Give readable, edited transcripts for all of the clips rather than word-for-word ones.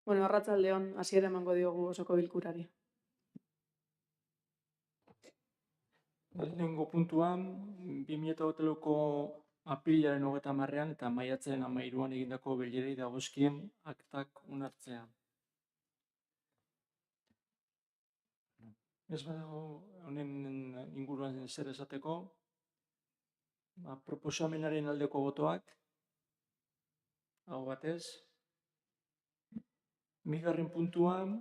Arratsaldeon, hasiera emango diogu osoko bilkurari. Lehenengo puntuan, 2008ko apirilaren 30ean eta maiatzaren 13an egindako bilerei dagozkien aktak onartzea. Ez badago honen inguruan zer esateko, proposamenaren aldeko botoak, hau batez. Bigarren puntuan,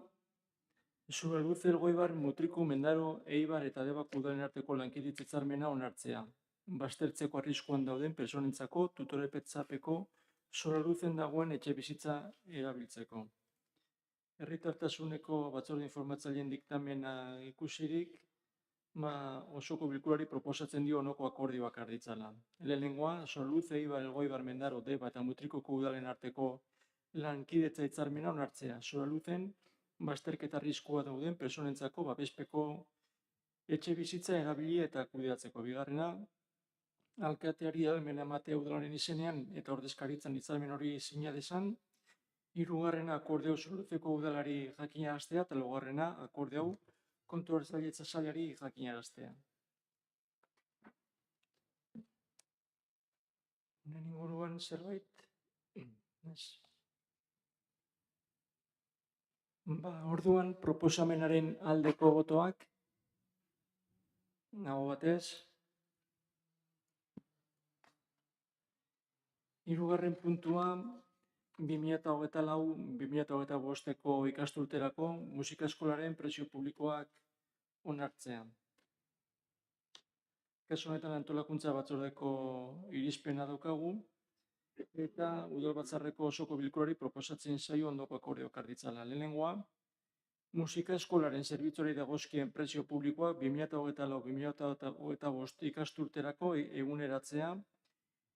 Soraluce, Elgoibar, Mutriku, Mendaro, Eibar eta Debako udalen arteko lankidetza hitzarmena onartzea. Baztertzeko arriskuan dauden pertsonentzako tutorepetzapeko Soraluzen dagoen etxebizitza erabiltzeko. Herritartasuneko batzorde informatzaileen diktamena ikusirik, osoko bilkurari proposatzen dio honako akordioak arditzala. Lehenengoa, Soraluce, Eibar, Elgoibar, Mendaro, Deba eta Mutrikuko udalen arteko lankidetza hitzarmena onartzea. Soraluzen bazterketa arriskua dauden pertsonentzako babespeko etxebizitza erabili eta kudeatzeko. Bigarrena, alkateari ahalmena ematea udalaren izenean eta ordezkaritzan hitzarmen hori sina dezan. Hirugarrena, akordeo Soraluzeko udalari jakinaraztea eta laugarrena, akordeo kontuarzailetza sailari jakinaraztea. Honen inguruan zerbait? Orduan, proposamenaren aldeko botoak, nago batez. Hirugarren puntua, 2024-2025 ikasturterako musika eskolaren prezio publikoak onartzea. Kasu honetan antolakuntza batzordeko irizpena daukagu, eta udalbatzarreko osoko bilkurari proposatzen zaio ondoko akordioak arditzala. Lehenengoa, musika eskolaren zerbitzuari dagozkien prezio publikoak 2024-2025 ikasturterako eguneratzea.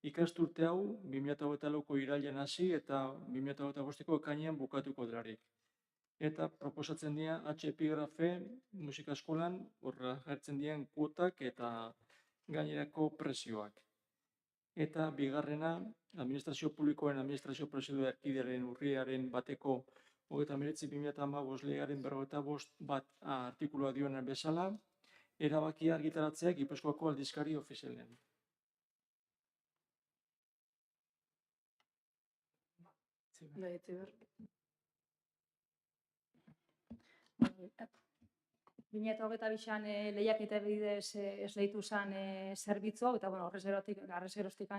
Ikasturte hau 2024ko irailean hasi eta 2025ko ekainean bukatuko delarik. Eta proposatzen dira H-epigrafe musika eskolan horra jartzen diren kuotak eta gainerako prezioak. Eta bigarrena, administrazio publikoen administrazio prozedura erkidearen urriaren bateko 39/2015 legearen 45 artikulua dioen bezala, erabakia argitaratzea Gipuzkoako aldizkari ofizialean. Bai, Etziber. 2022an lehiaketa bidez esleitu zen zerbitzu, eta horrez geroztik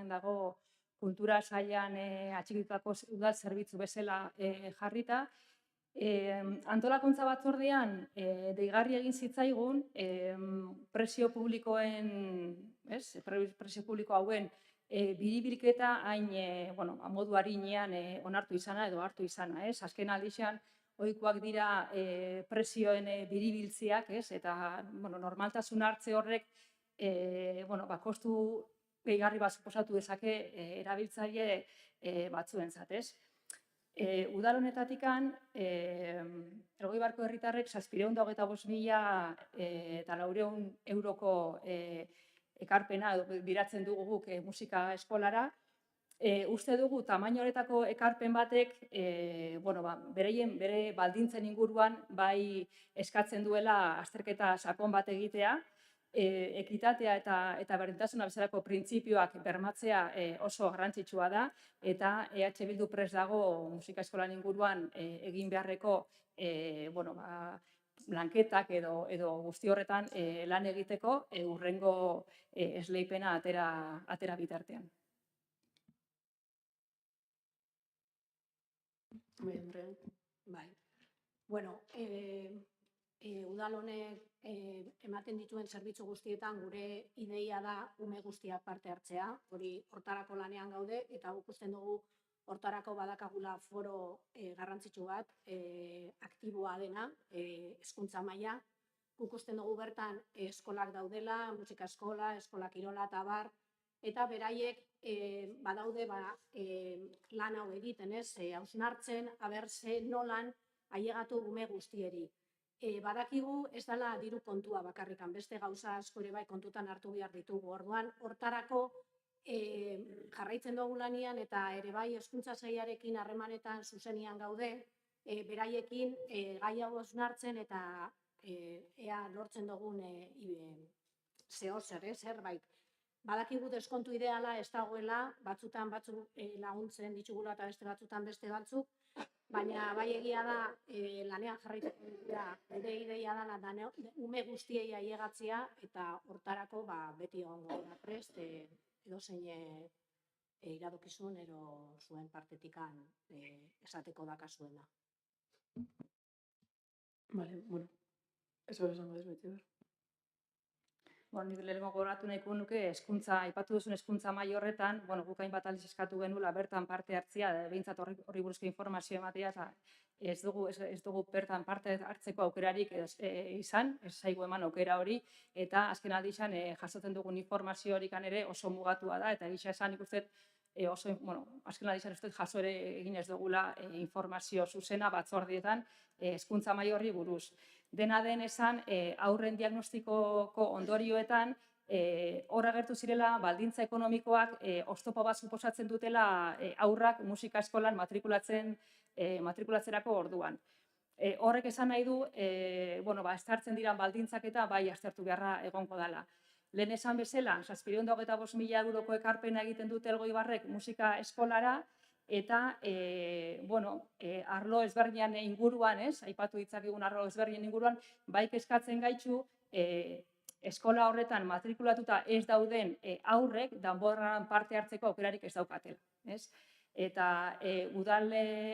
dago kultura sailean atxikitutako udal zerbitzu bezala jarrita. Antolakuntza batzordean deigarri egin zitzaigun prezio publiko hauen biribilketa hain modu arinean onartu izana edo hartu izana. Azken aldixean, ohikoak dira prezioen biribiltziak, eta normaltasun hartze horrek kostu gehigarri bat suposatu dezake erabiltzaile batzuentzat. Udal honetatikan, Elgoibarko herritarrek 725.400 euroko ekarpena biratzen dugu guk musika eskolara. Uste dugu tamaino horretako ekarpen batek bere baldintzen inguruan bai eskatzen duela azterketa sakon bat egitea, ekitatea eta berdintasuna bezalako printzipioak bermatzea oso garrantzitsua da, eta EH Bildu prest dago musika eskolan inguruan egin beharreko lanketak edo guzti horretan lan egiteko hurrengo esleipena atera bitartean. Bai. Udal honek ematen dituen zerbitzu guztietan gure ideia da ume guztiak parte hartzea, hori hortarako lanean gaude, eta ikusten dugu hortarako badakagula foro garrantzitsu bat, aktiboa dena, hezkuntza maila. Ikusten dugu bertan eskolak daudela, musika eskola, eskola kirola eta bar, eta beraiek badaude lan hau egiten, hausnartzen, haberze nolan ailegatu ume guztieri. Badakigu ez dela diru kontua bakarrikan, beste gauza asko ere bai kontutan hartu behar ditugu. Orduan, hortarako jarraitzen dugu lanian eta ere bai hezkuntza sailarekin harremanetan zuzenian gaude, beraiekin gai hau hausnartzen eta ea lortzen dugun zerbait. Badakigu deskontu ideala ez dagoela, batzutan batzuk laguntzen ditugula eta beste batzutan beste batzuk, baina bai egia da lanean jarraituko dugula, gure ideia dela ume guztiei ailegatzea eta hortarako beti egongo da prest edozein iradokizun ero zuen partetikan esateko dakasuena. Vale, bueno. Eso esango dezu, Etxeber. Nik lehenengo gogoratu nahiko nuke aipatu duzun hezkuntza maila horretan, guk hainbat aldiz eskatu genuela bertan parte hartzea, behintzat horri buruzko informazio ematea, eta ez dugu bertan parte hartzeko aukerarik izan, ez zaigu eman aukera hori, eta azken aldian jasotzen dugun informazio horikan ere oso mugatua da, eta egisa esan ikusten azken aldian ez dut jaso ere egin ez dugula informazio zuzena batzordietan hezkuntza maila horri buruz. Dena den esan, haurren diagnostikoko ondorioetan, hor agertu zirela baldintza ekonomikoak oztopo bat suposatzen dutela haurrak musika eskolan matrikulatzerako orduan. Horrek esan nahi du, estartzen diran baldintzak eta bai aztertu beharra egongo dela. Lehen esan bezala, 725.000 euroko ekarpena egiten dute Elgoibarrek musika eskolara, eta arlo ezberdinan inguruan, aipatu ditzakegun arlo ezberdinen inguruan, bai kezkatzen gaitu eskola horretan matrikulatuta ez dauden haurrek danborran parte hartzeko aukerarik ez daukatela. Eta udal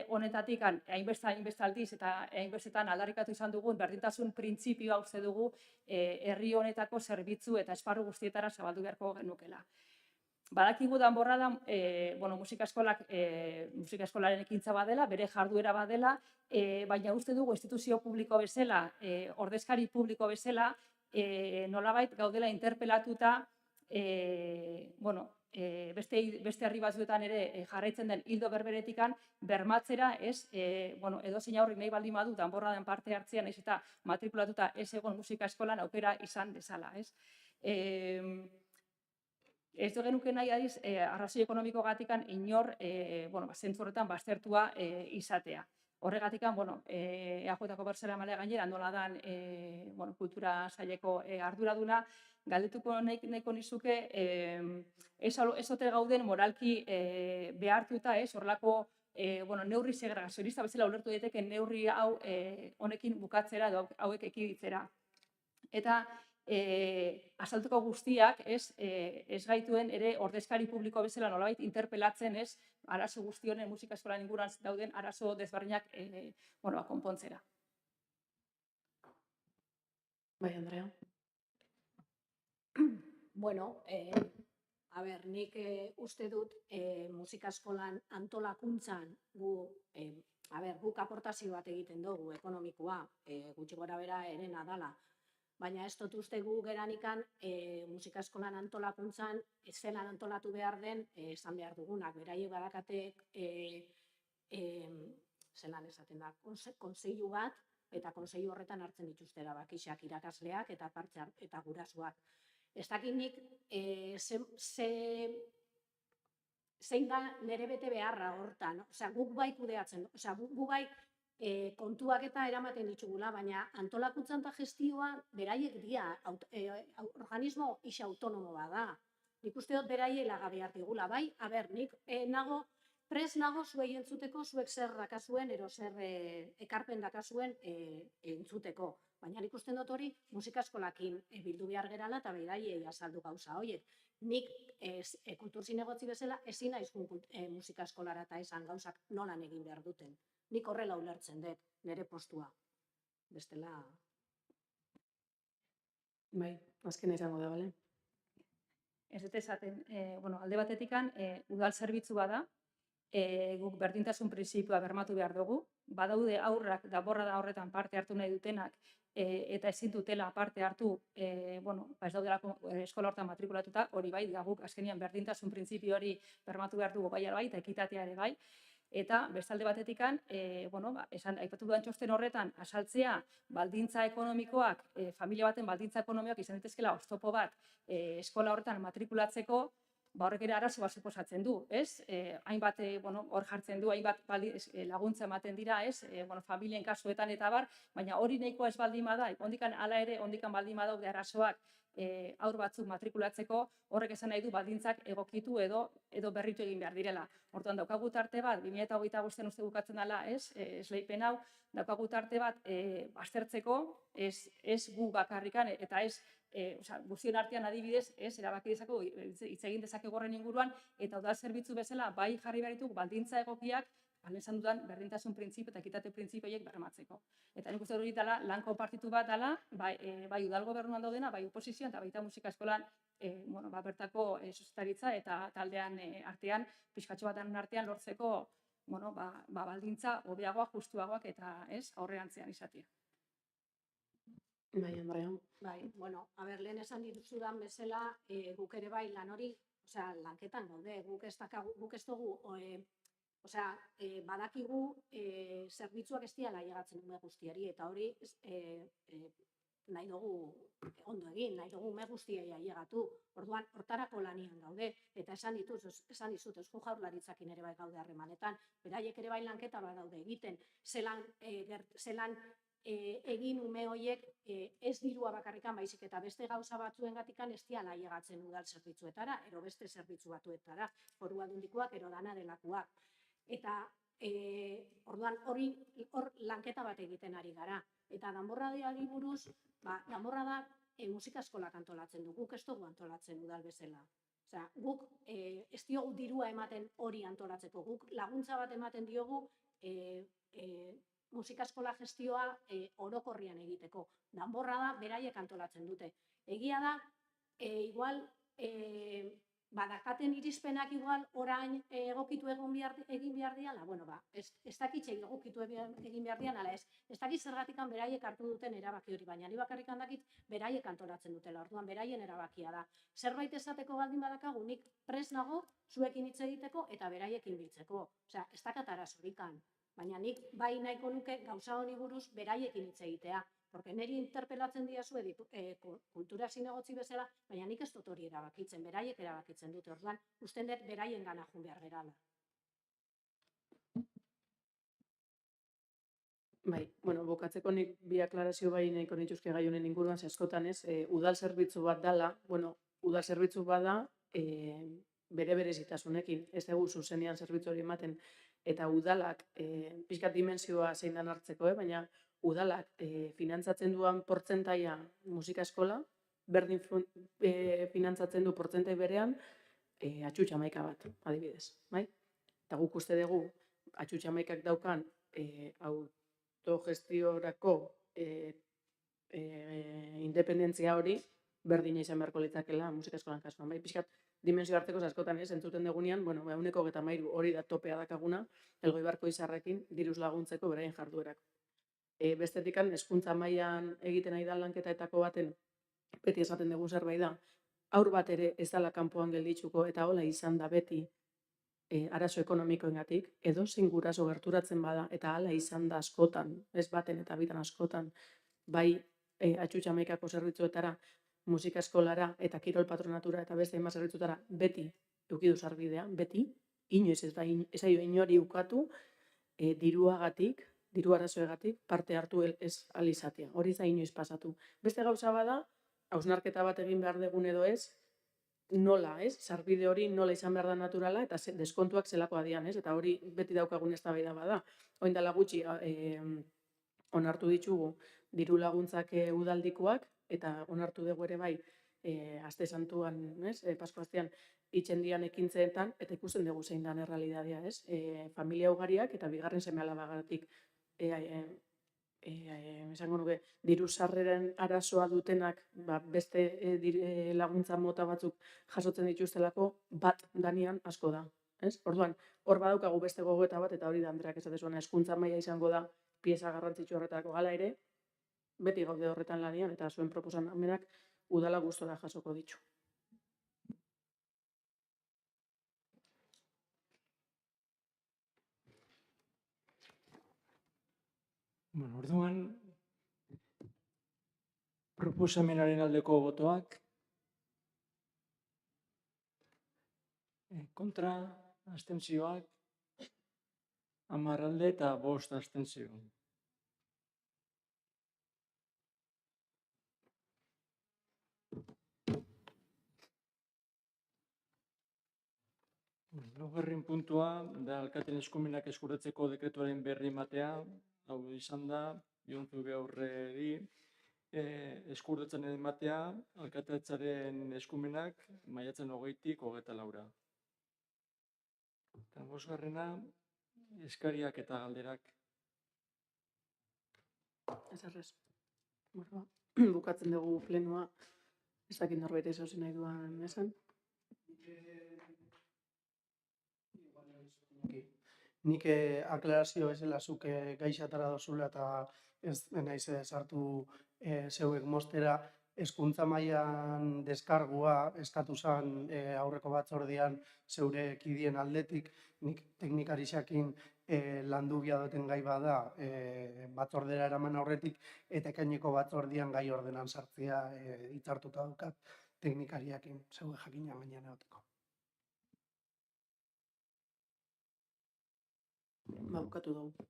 honetatik hainbeste aldiz eta hainbestetan aldarrikatu izan dugun berdintasun printzipioa uste dugu herri honetako zerbitzu eta esparru guztietara zabaldu beharko genukela. Badakigu danborra da, musika eskolaren ekintza badela, bere jarduera badela, baina uste dugu instituzio publiko bezala, ordezkari publiko bezala, nolabait gaudela interpelatuta, beste herri batzuetan ere jarraitzen den hildo berberetikan, bermatzera, edozein haurrik nahi baldin badu danborradan parte hartzean, eta matrikulatuta ez egon musika eskolan aukera izan dezala. Ez du genuke nahi adiz, arrazoi ekonomiko gatikan inor zentzu horretan baztertua izatea. Horregatikan, EAJ-ko berzera malea gainera, nola dan kultura saileko arduraduna, galdetuko nahiko nizuke, ez ote gauden moralki behartuta, horrelako neurri segregazionista bezala ulertu daiteke neurri hau honekin bukatzera edo hauek ekiditzera. Eta azaltuko guztiak ez gaituen ere ordezkari publiko bezala nolabait interpelatzen arazo guzti honen musika eskolan inguruan dauden arazo desberdinak konpontzera. Bai, Andrea. Nik uste dut musika eskolan antolakuntzan guk aportazio bat egiten dugu ekonomikoa, gutxi gora bera erena dala. Baina ez dut uste gu geranikan musika eskolan antolakuntzan zelan antolatu behar den esan behar dugunak. Beraiek badakatek zelan esaten da, konseilu bat eta konseilu horretan hartzen dituzte erabakiak irakasleak eta gurasoak. Ez dakit nik zein da nire bete beharra hortan. Guk bai kudeatzen, guk bai kontuak eta eramaten ditugula, baina antolakuntzan eta gestioa beraiek dira, organismo isa autonomo bada. Nik uste dut beraiek lagabe hartigula, bai? Nik prest nago zuei entzuteko, zuek zer dakazuen, ero zer ekarpen dakazuen entzuteko. Baina nik uste dut hori musika eskolakin bildu behar gerala eta beraiek azaldu gauza horiek. Nik kultur zinegotzi bezala ezin naiz musika eskolara eta esan gauzak nolan egin behar duten. Nik horrela ulertzen dut, nire postua. Bestela... Bai, azken izango da, bale? Ez dut esaten, alde batetikan, udal zerbitzu bada, guk berdintasun printzipioa bermatu behar dugu, badaude aurrak danborrada horretan parte hartu nahi dutenak, eta ezin dutela parte hartu, ez daudelako eskola horretan matrikulatuta, hori bai, guk azkenian berdintasun printzipio hori bermatu behar dugu bai eta ekitatea ere bai. Eta bestalde batetikan, aipatu duan txosten horretan, asaltzea baldintza ekonomikoak, familia baten baldintza ekonomikoak izan ditezkela oztopo bat eskola horretan matrikulatzeko, horrek ere arazo bat suposatzen du, ez? Hainbat, hor jartzen du, hainbat laguntza ematen dira, ez? Familien kasuetan eta bar, baina hori nahikoa ez baldin bada, ondikan hala ere, ondikan baldin badaude arazoak haur batzuk matrikulatzeko, horrek esan nahi du baldintzak egokitu edo berritu egin behar direla. Hortuan daukagu tarte bat, 2025 uste bukatzen dela, ez? Esleipen hau, daukagu tarte bat aztertzeko, ez gu bakarrikan, eta ez guztion artean adibidez, erabaki dezakegu, hitz egin dezakegu horren inguruan, eta udal zerbitzu bezala, bai jarri behar ditugu baldintza egokiak, esan dudan berdintasun printzipio eta ekitate printzipio horiek bermatzeko. Eta nik uste hori dela, lan konpartitu bat dela, bai udal gobernuan daudena, bai oposizioan, eta baita musika eskolan bertako zuztaritza eta taldean artean, pixkatxo bat artean lortzeko baldintza hobeagoak, justuagoak eta aurrerantzean izatea. Bai, Andrea. Bai, lehen esan dituzudan bezala, guk ere bai lan hori, lanketan gaude, guk ez dugu, badakigu zerbitzuak ez diala ailegatzen ume guztiari, eta hori nahi dugu ondo egin, nahi dugu ume guztiai ailegatu. Orduan, hortarako lanian gaude, eta esan dizut, Eusko Jaurlaritzakin ere bai gaude harremanetan, beraiek ere bai lanketa bat daude egiten, zelan egin ume horiek ez dirua bakarrikan baizik eta beste gauza batzuengatikan ez diala ailegatzen udal zerbitzuetara, ero beste zerbitzu batzuetara, foru aldundikoak, ero dana delakoak. Eta orduan hor lanketa bat egiten ari gara. Eta danborradiari buruz, danborrada musika eskolak antolatzen du, guk ez dugu antolatzen udal bezala. Guk ez diogu dirua ematen hori antolatzeko, guk laguntza bat ematen diogu musika eskola gestioa orokorrian egiteko. Danborrada beraiek antolatzen dute. Egia da, igual, badakaten irizpenak igual orain egokitu egin behar diala, ez dakitxe egokitu egin behar dian, ala ez. Ez dakit zergatikan beraiek hartu duten erabaki hori, baina ni bakarrikan dakit beraiek antolatzen dutela, orduan beraien erabakia da. Zerbait esateko baldin badakagu, nik prest nago zuekin hitz egiteko eta beraiekin biltzeko. Osea, ez dakat arazorikan, baina nik bai nahiko nuke gauza honi buruz beraiekin hitz egitea. Porque niri interpelatzen diazue kultura zinegotzi bezala, baina nik ez dut hori erabakitzen, beraiek erabakitzen dute. Orduan, usten dut beraien gana jun behar gerala. Bai, bukatzeko nik bi aklarazio bai nahiko nituzke gai honen inguruan, askotan ez, udal zerbitzu bat dela, udal zerbitzu bat da bere berezitasunekin, ez dugu zuzenean zerbitzu hori ematen, eta udalak pixkat dimensioa zein dan hartzeko, baina udalak finantzatzen duan portzentaia musika eskola, berdin finantzatzen du portzentai berean atxutxamaika bat, adibidez. Eta guk uste dugu atxutxamaikak daukan autogestiorako independentzia hori berdina izan beharko litzakela musika eskolan kasuan. Pixkat dimensio hartzeko askotan ez, entzuten degunean, 123 hori da topea dakaguna, Elgoibarko izarrekin diruz laguntzeko beraien jarduerako. Bestetikan, hezkuntza mailan egiten ari da lanketaetako baten, beti esaten dugu zerbait da, haur bat ere ez dela kanpoan gelditzuko eta hola izan da beti arazo ekonomikoengatik, edozein guraso gerturatzen bada eta hala izan da askotan, ez baten eta bitan askotan, bai atxutxamaikako zerbitzuetara, musika eskolara eta kirol patronatura eta beste hainbat zerbitzutara beti edukidu sarbidea, beti, inoiz ez zaio inori ukatu diruagatik, diru arazoegatik parte hartu ez alizatea. Hori za inoiz pasatu. Beste gauza bada, hausnarketa bat egin behar dugun edo ez, nola, ez? Sarbide hori nola izan behar da naturala eta deskontuak zelakoa dian, ez? Eta hori beti daukagun eztabaida bada. Orain dela gutxi onartu ditugu diru laguntzak udaldikoak eta onartu dugu ere bai aste santuan, Pasko astean itxendian ekintzeetan eta ikusten dugu zein dan errealitatea, ez? Familia ugariak eta bigarren seme-alabagatik esango nuke diru sarreren arazoa dutenak beste laguntza mota batzuk jasotzen dituztelako bat danian asko da. Orduan, hor badaukagu beste gogoeta bat eta hori da Andreak esatezuena hezkuntza maila izango da pieza garrantzitsu horretarako gala ere, beti gaude horretan lanian eta zuen proposamenak udala gustora jasoko ditu. Orduan, proposamenaren aldeko botoak, Kontra, abstentzioak, 10 alde eta 5 abstentzio. Laugarren puntua da alkateen eskumenak eskuratzeko dekretuaren berri ematea, hau izan da, Jon Zube aurreri, eskuratzen ematea alkatetzaren eskumenak maiatzen 20-tik 24. Eta bosgarrena, eskariak eta galderak. Ez. Bueno, bukatzen dugu plenoa. Ez dakit norbait ez nahi duan esan. Nik aklarazio bezala zuk gaixatara dozula eta ez naiz sartu zeuek mostera hezkuntza mailan deskargua eskatu zen aurreko batzordean zeure kideen aldetik. Nik teknikarixakin landu biadoten gai bada batzordera eraman aurretik eta ekaineko batzordean gai ordenan sartzea hitzartuta daukat teknikariakin zeue jakina gainean egoteko. Bukatu dugu.